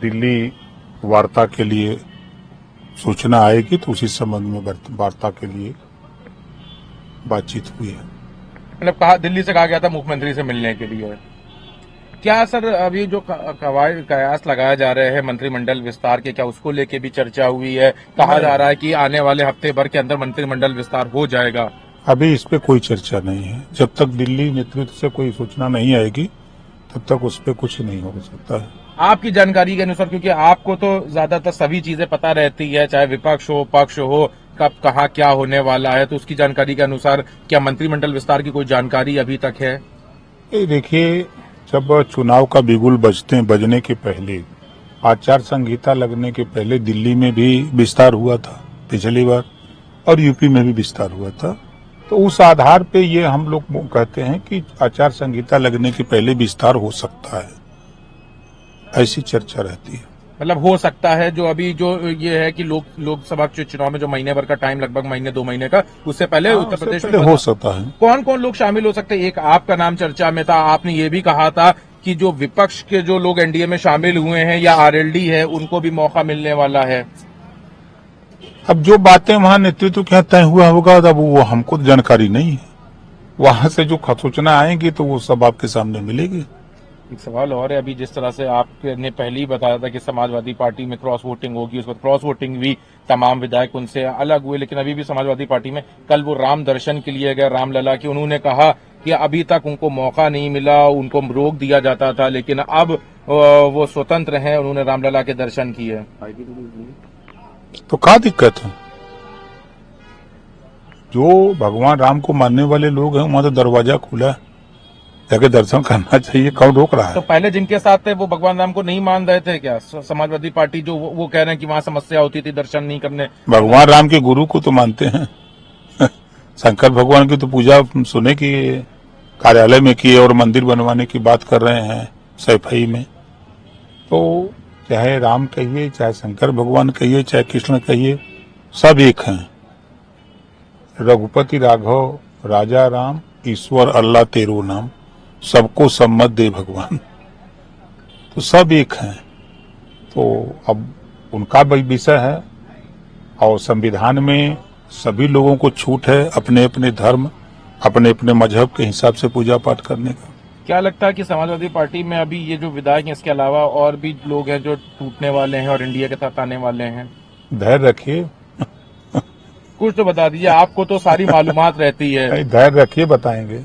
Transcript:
दिल्ली वार्ता के लिए सूचना आएगी तो उसी संबंध में वार्ता के लिए बातचीत हुई है। मतलब कहा, दिल्ली से कहा गया था मुख्यमंत्री से मिलने के लिए। क्या सर अभी जो कयास लगाए जा रहे हैं मंत्रिमंडल विस्तार के, क्या उसको लेके भी चर्चा हुई है? कहा जा रहा है कि आने वाले हफ्ते भर के अंदर मंत्रिमंडल विस्तार हो जाएगा। अभी इस पे कोई चर्चा नहीं है। जब तक दिल्ली नेतृत्व से कोई सूचना नहीं आएगी तब तक उस पर कुछ नहीं हो सकता है। आपकी जानकारी के अनुसार, क्योंकि आपको तो ज्यादातर सभी चीजें पता रहती है, चाहे विपक्ष हो पक्ष हो, कब कहाँ क्या होने वाला है, तो उसकी जानकारी के अनुसार क्या मंत्रिमंडल विस्तार की कोई जानकारी अभी तक है? देखिए, जब चुनाव का बिगुल बजने के पहले, आचार संहिता लगने के पहले दिल्ली में भी विस्तार हुआ था पिछली बार, और यूपी में भी विस्तार हुआ था। तो उस आधार पे ये हम लोग कहते हैं कि आचार संहिता लगने के पहले विस्तार हो सकता है, ऐसी चर्चा रहती है। मतलब हो सकता है, जो अभी जो ये है कि लोकसभा चुनाव में जो महीने भर का टाइम, लगभग महीने 2 महीने का, उससे पहले उत्तर प्रदेश में हो सकता है। कौन कौन लोग शामिल हो सकते हैं? एक आपका नाम चर्चा में था, आपने ये भी कहा था कि जो विपक्ष के जो लोग एनडीए में शामिल हुए हैं या आरएलडी है, उनको भी मौका मिलने वाला है। अब जो बातें वहां नेतृत्व के तय हुआ होगा, अब वो हमको जानकारी नहीं है। वहां से जो सूचना आएंगी तो वो सब आपके सामने मिलेगी। एक सवाल और है, अभी जिस तरह से आपने पहले ही बताया था कि समाजवादी पार्टी में क्रॉस वोटिंग होगी, उस वक्त क्रॉस वोटिंग भी तमाम विधायक उनसे अलग हुए, लेकिन अभी भी समाजवादी पार्टी में कल वो राम दर्शन के लिए गए रामलला की, उन्होंने कहा कि अभी तक उनको मौका नहीं मिला, उनको रोक दिया जाता था, लेकिन अब वो स्वतंत्र हैं, उन्होंने रामलला के दर्शन किए। तो क्या दिक्कत है? जो भगवान राम को मानने वाले लोग हैं वहां तो दरवाजा खुला है, जाके दर्शन करना चाहिए। कौन रोक रहा है? तो पहले जिनके साथ थे वो भगवान राम को नहीं मान रहे थे क्या? समाजवादी पार्टी जो वो कह रहे हैं कि वहां समस्या होती थी दर्शन नहीं करने। भगवान राम के गुरु को तो मानते हैं। शंकर भगवान की तो पूजा सुने की कार्यालय में की और मंदिर बनवाने की बात कर रहे हैं सैफई में। तो चाहे राम कहिए, चाहे शंकर भगवान कहिए, चाहे कृष्ण कहिए, सब एक हैं। रघुपति राघव राजा राम, ईश्वर अल्लाह तेरो नाम, सबको सम्मत दे भगवान। तो सब एक हैं। तो अब उनका विषय है, और संविधान में सभी लोगों को छूट है अपने अपने धर्म, अपने अपने मजहब के हिसाब से पूजा पाठ करने का। क्या लगता है कि समाजवादी पार्टी में अभी ये जो विधायक हैं, इसके अलावा और भी लोग हैं जो टूटने वाले हैं और इंडिया के साथ आने वाले हैं? धैर्य रखिए। कुछ तो बता दीजिए, आपको तो सारी मालूमात रहती है। धैर्य रखिए, बताएंगे।